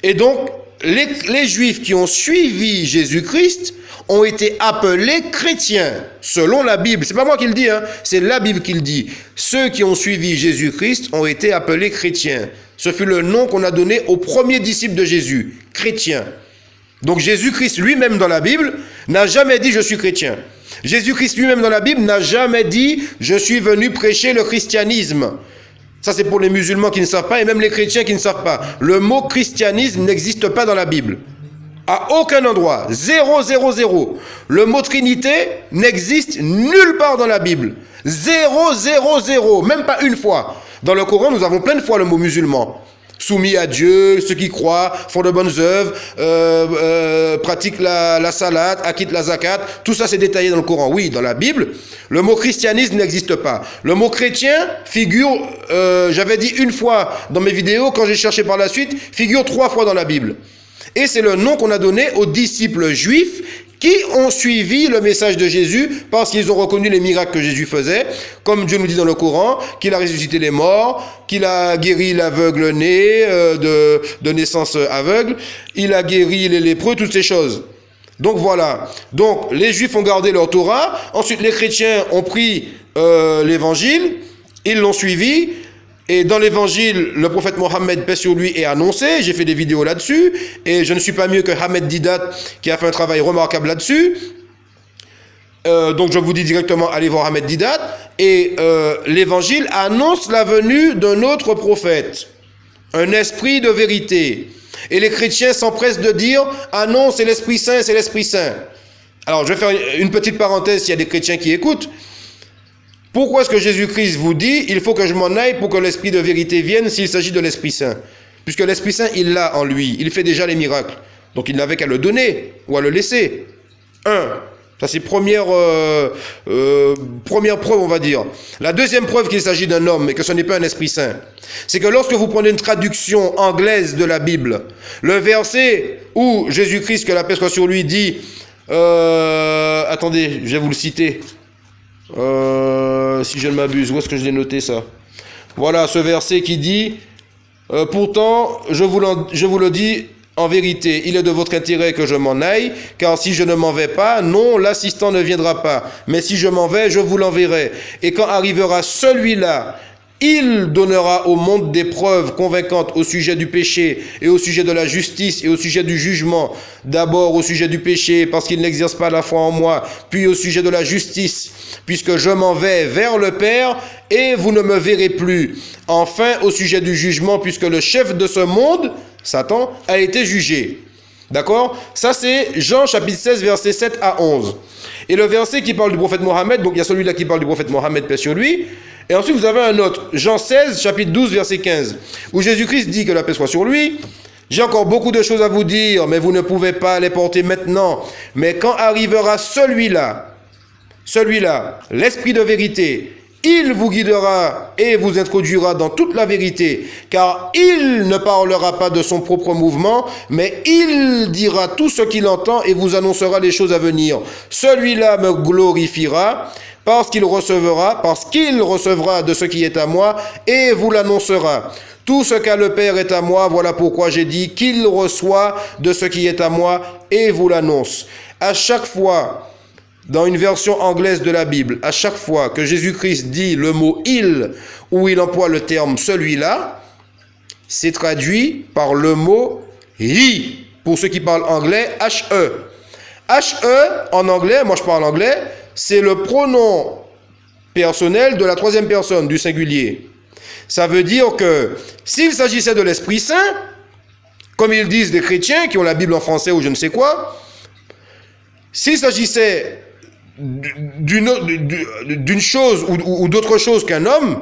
Et donc, les Juifs qui ont suivi Jésus-Christ ont été appelés chrétiens, selon la Bible. C'est pas moi qui le dis, hein, c'est la Bible qui le dit. Ceux qui ont suivi Jésus-Christ ont été appelés chrétiens. Ce fut le nom qu'on a donné aux premiers disciples de Jésus, chrétiens. Donc Jésus-Christ lui-même dans la Bible n'a jamais dit « je suis chrétien ». Jésus-Christ lui-même dans la Bible n'a jamais dit « je suis venu prêcher le christianisme ». Ça c'est pour les musulmans qui ne savent pas et même les chrétiens qui ne savent pas. Le mot christianisme n'existe pas dans la Bible. À aucun endroit. 0, 0, 0. Le mot Trinité n'existe nulle part dans la Bible. 0, 0, 0. Même pas une fois. Dans le Coran, nous avons plein de fois le mot musulman. Soumis à Dieu, ceux qui croient, font de bonnes œuvres, pratiquent la salat, acquittent la zakat. Tout ça, c'est détaillé dans le Coran. Oui, dans la Bible, le mot christianisme n'existe pas. Le mot chrétien figure, j'avais dit une fois dans mes vidéos, quand j'ai cherché par la suite, figure 3 fois dans la Bible. Et c'est le nom qu'on a donné aux disciples juifs qui ont suivi le message de Jésus parce qu'ils ont reconnu les miracles que Jésus faisait, comme Dieu nous dit dans le Coran, qu'il a ressuscité les morts, qu'il a guéri l'aveugle né de naissance aveugle, il a guéri les lépreux, toutes ces choses. Donc voilà. Donc les Juifs ont gardé leur Torah, ensuite les chrétiens ont pris l'évangile, ils l'ont suivi. Et dans l'évangile, le prophète Mohammed, paix sur lui, est annoncé. J'ai fait des vidéos là-dessus. Et je ne suis pas mieux que Ahmed Didat, qui a fait un travail remarquable là-dessus. Donc je vous dis directement, allez voir Ahmed Didat. Et l'évangile annonce la venue d'un autre prophète. Un esprit de vérité. Et les chrétiens s'empressent de dire, ah non, c'est l'Esprit Saint, c'est l'Esprit Saint. Alors je vais faire une petite parenthèse s'il y a des chrétiens qui écoutent. Pourquoi est-ce que Jésus-Christ vous dit « Il faut que je m'en aille pour que l'Esprit de vérité vienne s'il s'agit de l'Esprit Saint » Puisque l'Esprit Saint, il l'a en lui. Il fait déjà les miracles. Donc il n'avait qu'à le donner ou à le laisser. Ça c'est première preuve, on va dire. La deuxième preuve qu'il s'agit d'un homme et que ce n'est pas un Esprit Saint, c'est que lorsque vous prenez une traduction anglaise de la Bible, le verset où Jésus-Christ, que la paix soit sur lui, dit attendez, je vais vous le citer. Si je ne m'abuse, où est-ce que je l'ai noté ça? Voilà ce verset qui dit pourtant je vous le dis en vérité, il est de votre intérêt que je m'en aille, car si je ne m'en vais pas, non, l'assistant ne viendra pas, mais si je m'en vais, je vous l'enverrai. Et quand arrivera celui-là, il donnera au monde des preuves convaincantes au sujet du péché et au sujet de la justice et au sujet du jugement. D'abord au sujet du péché parce qu'il n'exerce pas la foi en moi, puis au sujet de la justice puisque je m'en vais vers le Père et vous ne me verrez plus. Enfin au sujet du jugement puisque le chef de ce monde, Satan, a été jugé. D'accord? Ça, c'est Jean chapitre 16, versets 7 à 11. Et le verset qui parle du prophète Mohammed, donc il y a celui-là qui parle du prophète Mohammed, paix sur lui. Et ensuite, vous avez un autre, Jean 16, chapitre 12, verset 15, où Jésus-Christ dit que la paix soit sur lui. J'ai encore beaucoup de choses à vous dire, mais vous ne pouvez pas les porter maintenant. Mais quand arrivera celui-là, l'Esprit de vérité, il vous guidera et vous introduira dans toute la vérité, car il ne parlera pas de son propre mouvement, mais il dira tout ce qu'il entend et vous annoncera les choses à venir. Celui-là me glorifiera, parce qu'il recevra de ce qui est à moi et vous l'annoncera. Tout ce qu'a le Père est à moi, voilà pourquoi j'ai dit qu'il reçoit de ce qui est à moi et vous l'annonce. À chaque fois, dans une version anglaise de la Bible, à chaque fois que Jésus-Christ dit le mot « il » ou il emploie le terme « celui-là », c'est traduit par le mot « he », pour ceux qui parlent anglais, « H-E ». H-E, en anglais, moi je parle anglais, c'est le pronom personnel de la troisième personne du singulier. Ça veut dire que s'il s'agissait de l'Esprit Saint, comme ils disent les chrétiens qui ont la Bible en français ou je ne sais quoi, s'il s'agissait d'une chose ou d'autre chose qu'un homme,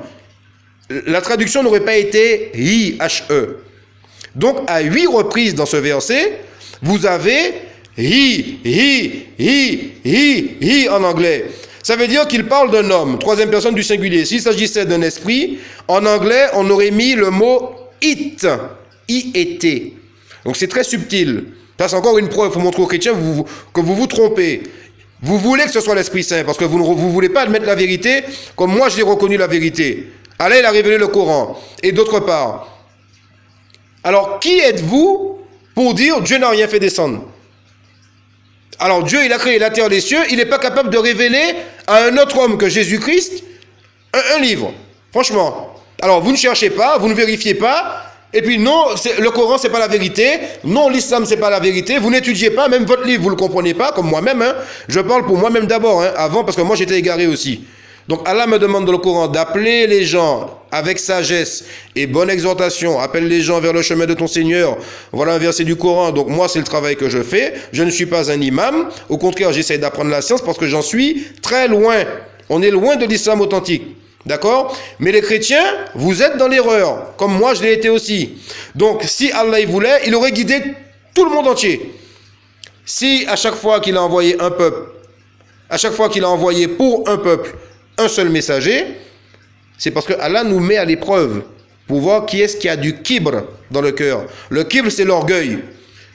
la traduction n'aurait pas été « he ». Donc, à 8 reprises dans ce verset, vous avez « he » en anglais. Ça veut dire qu'il parle d'un homme, troisième personne du singulier. S'il s'agissait d'un esprit, en anglais, on aurait mis le mot « it ». I-E-T. Donc, c'est très subtil. Ça, c'est encore une preuve pour montrer aux chrétiens que vous vous trompez. Vous voulez que ce soit l'Esprit Saint, parce que vous ne voulez pas admettre la vérité, comme moi j'ai reconnu la vérité. Allah, il a révélé le Coran. Et d'autre part, alors qui êtes-vous pour dire Dieu n'a rien fait descendre? Alors Dieu, il a créé la terre et les cieux, il n'est pas capable de révéler à un autre homme que Jésus-Christ un livre. Franchement. Alors vous ne cherchez pas, vous ne vérifiez pas, et puis non, le Coran, c'est pas la vérité. Non, l'islam, c'est pas la vérité. Vous n'étudiez pas, même votre livre, vous le comprenez pas, comme moi-même. Hein. Je parle pour moi-même d'abord, hein, avant, parce que moi, j'étais égaré aussi. Donc, Allah me demande dans le Coran d'appeler les gens avec sagesse et bonne exhortation. Appelle les gens vers le chemin de ton Seigneur. Voilà un verset du Coran. Donc, moi, c'est le travail que je fais. Je ne suis pas un imam. Au contraire, j'essaie d'apprendre la science parce que j'en suis très loin. On est loin de l'islam authentique. D'accord? Mais les chrétiens, vous êtes dans l'erreur, comme moi je l'ai été aussi. Donc, si Allah y voulait, il aurait guidé tout le monde entier. Si à chaque fois qu'il a envoyé un peuple, à chaque fois qu'il a envoyé pour un peuple un seul messager, c'est parce que Allah nous met à l'épreuve pour voir qui est-ce qui a du kibre dans le cœur. Le kibre, c'est l'orgueil.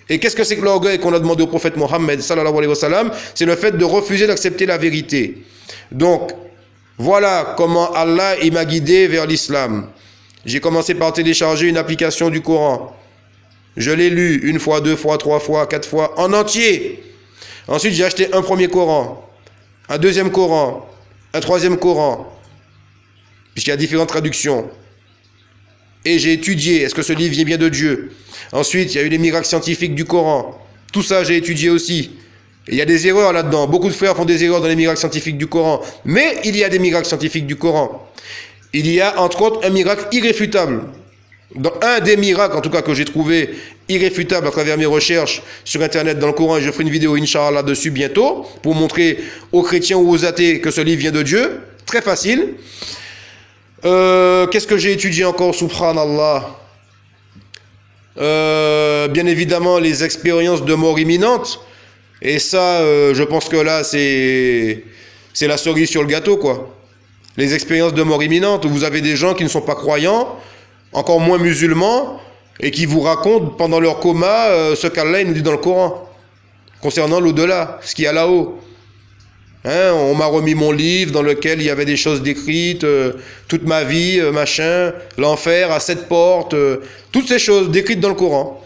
Et qu'est-ce que c'est que l'orgueil qu'on a demandé au prophète Mohammed, sallallahu alayhi wa sallam? C'est le fait de refuser d'accepter la vérité. Donc, voilà comment Allah m'a guidé vers l'islam. J'ai commencé par télécharger une application du Coran. Je l'ai lu une fois, 2 fois, 3 fois, 4 fois, en entier. Ensuite, j'ai acheté un premier Coran, un deuxième Coran, un troisième Coran, puisqu'il y a différentes traductions. Et j'ai étudié, est-ce que ce livre vient bien de Dieu? Ensuite, il y a eu les miracles scientifiques du Coran. Tout ça, j'ai étudié aussi. Il y a des erreurs là-dedans. Beaucoup de frères font des erreurs dans les miracles scientifiques du Coran. Mais il y a des miracles scientifiques du Coran. Il y a entre autres un miracle irréfutable. Dans un des miracles, en tout cas, que j'ai trouvé irréfutable à travers mes recherches sur Internet dans le Coran, et je ferai une vidéo, Inch'Allah, dessus bientôt, pour montrer aux chrétiens ou aux athées que ce livre vient de Dieu. Très facile. Qu'est-ce que j'ai étudié encore, subhanallah? Bien évidemment, les expériences de mort imminente. Et ça, je pense que là, c'est la cerise sur le gâteau, quoi. Les expériences de mort imminente, où vous avez des gens qui ne sont pas croyants, encore moins musulmans, et qui vous racontent pendant leur coma ce qu'Allah nous dit dans le Coran, concernant l'au-delà, ce qu'il y a là-haut. Hein, on m'a remis mon livre dans lequel il y avait des choses décrites, toute ma vie, machin, l'enfer à 7 portes, toutes ces choses décrites dans le Coran,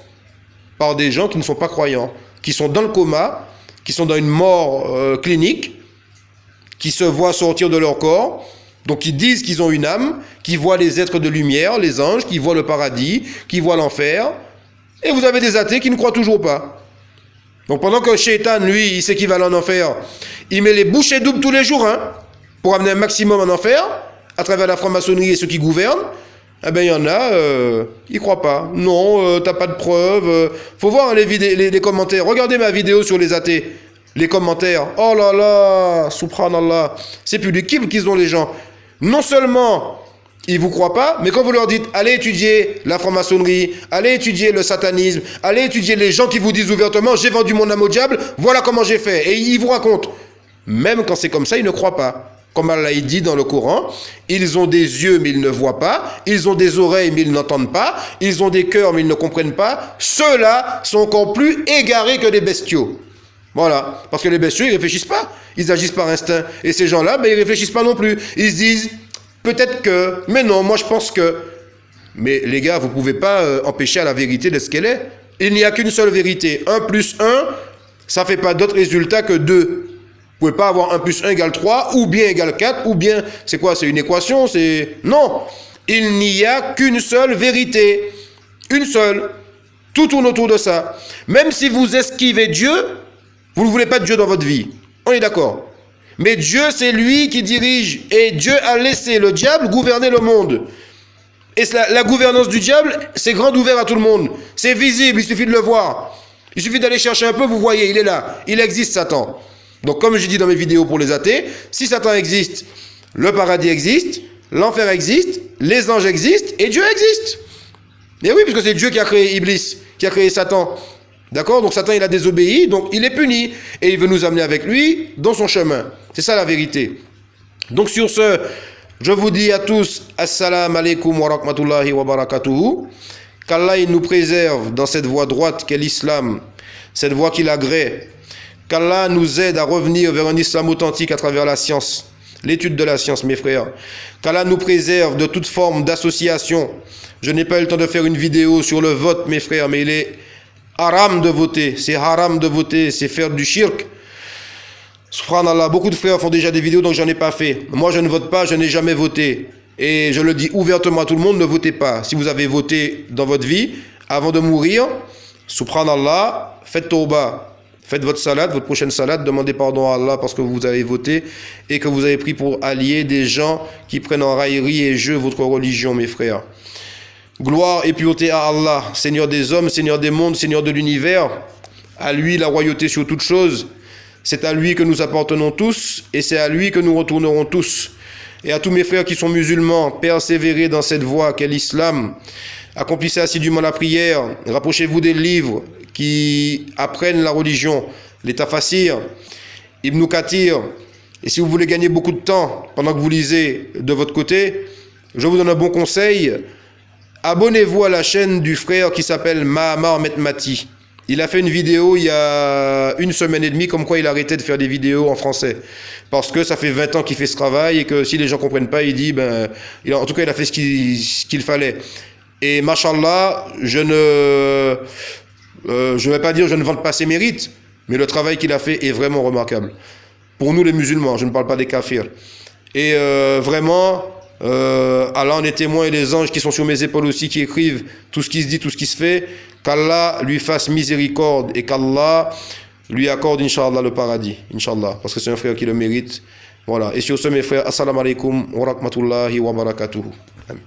par des gens qui ne sont pas croyants, qui sont dans le coma, qui sont dans une mort clinique, qui se voient sortir de leur corps, donc qui disent qu'ils ont une âme, qui voient les êtres de lumière, les anges, qui voient le paradis, qui voient l'enfer, et vous avez des athées qui ne croient toujours pas. Donc pendant que Shaitan, lui, il sait qu'il va aller en enfer, il met les bouchées doubles tous les jours, hein, pour amener un maximum en enfer, à travers la franc-maçonnerie et ceux qui gouvernent, Eh ben il y en a, ils croient pas. Non, t'as pas de preuves. Faut voir les commentaires. Regardez ma vidéo sur les athées. Les commentaires. Oh là là, subhanallah. C'est plus du kible qu'ils ont les gens. Non seulement ils vous croient pas, mais quand vous leur dites allez étudier la franc-maçonnerie, allez étudier le satanisme, allez étudier les gens qui vous disent ouvertement j'ai vendu mon âme au diable, voilà comment j'ai fait. Et ils vous racontent. Même quand c'est comme ça, ils ne croient pas. Comme Allah dit dans le Coran, ils ont des yeux mais ils ne voient pas, ils ont des oreilles mais ils n'entendent pas, ils ont des cœurs mais ils ne comprennent pas. Ceux-là sont encore plus égarés que les bestiaux. Voilà, parce que les bestiaux, ils ne réfléchissent pas, ils agissent par instinct. Et ces gens-là, ben, ils ne réfléchissent pas non plus. Ils se disent, peut-être que, mais non, moi je pense que... Mais les gars, vous ne pouvez pas empêcher à la vérité de ce qu'elle est. Il n'y a qu'une seule vérité. 1 plus 1, ça ne fait pas d'autre résultat que 2. Vous ne pouvez pas avoir 1 plus 1 égale 3, ou bien égale 4, ou bien, c'est quoi, c'est une équation, c'est... Non, il n'y a qu'une seule vérité. Une seule. Tout tourne autour de ça. Même si vous esquivez Dieu, vous ne voulez pas de Dieu dans votre vie. On est d'accord. Mais Dieu, c'est lui qui dirige. Et Dieu a laissé le diable gouverner le monde. Et la gouvernance du diable, c'est grand ouvert à tout le monde. C'est visible, il suffit de le voir. Il suffit d'aller chercher un peu, vous voyez, il est là. Il existe, Satan. Donc, comme je dis dans mes vidéos pour les athées, si Satan existe, le paradis existe, l'enfer existe, les anges existent, et Dieu existe. Et oui, parce que c'est Dieu qui a créé Iblis, qui a créé Satan. D'accord? Donc Satan, il a désobéi, donc il est puni. Et il veut nous amener avec lui dans son chemin. C'est ça la vérité. Donc sur ce, je vous dis à tous, assalamu alaikum wa rahmatullahi wa barakatuhu. Qu'Allah il nous préserve dans cette voie droite qu'est l'islam, cette voie qu'il agrée. Qu'Allah nous aide à revenir vers un islam authentique à travers la science, l'étude de la science, mes frères. Qu'Allah nous préserve de toute forme d'association. Je n'ai pas eu le temps de faire une vidéo sur le vote, mes frères, mais il est haram de voter. C'est haram de voter, c'est faire du shirk. Subhanallah, beaucoup de frères font déjà des vidéos, donc j'en ai pas fait. Moi, je ne vote pas, je n'ai jamais voté. Et je le dis ouvertement à tout le monde, ne votez pas. Si vous avez voté dans votre vie, avant de mourir, subhanallah, faites tawbah. Faites votre salade, votre prochaine salade, demandez pardon à Allah parce que vous avez voté et que vous avez pris pour alliés des gens qui prennent en raillerie et jeu votre religion, mes frères. Gloire et pureté à Allah, Seigneur des hommes, Seigneur des mondes, Seigneur de l'univers. À lui la royauté sur toute chose. C'est à lui que nous appartenons tous et c'est à lui que nous retournerons tous. Et à tous mes frères qui sont musulmans, persévérez dans cette voie qu'est l'islam. Accomplissez assidûment la prière, rapprochez-vous des livres qui apprennent la religion, les Tafassir, Ibn Kathir. Et si vous voulez gagner beaucoup de temps pendant que vous lisez de votre côté, je vous donne un bon conseil. Abonnez-vous à la chaîne du frère qui s'appelle Mahamar Metmati. Il a fait une vidéo il y a 1 semaine et demie comme quoi il arrêtait de faire des vidéos en français. Parce que ça fait 20 ans qu'il fait ce travail et que si les gens ne comprennent pas, il dit, en tout cas il a fait ce qu'il fallait. Et machallah, je ne vais pas dire je ne vante pas ses mérites, mais le travail qu'il a fait est vraiment remarquable. Pour nous les musulmans, je ne parle pas des kafirs. Et vraiment, Allah en est témoin et les anges qui sont sur mes épaules aussi, qui écrivent tout ce qui se dit, tout ce qui se fait, qu'Allah lui fasse miséricorde et qu'Allah lui accorde, Inch'Allah, le paradis, Inch'Allah, parce que c'est un frère qui le mérite. Voilà. Et sur ce, mes frères, assalamu alaikum wa rahmatullahi wa barakatuhu. Amen.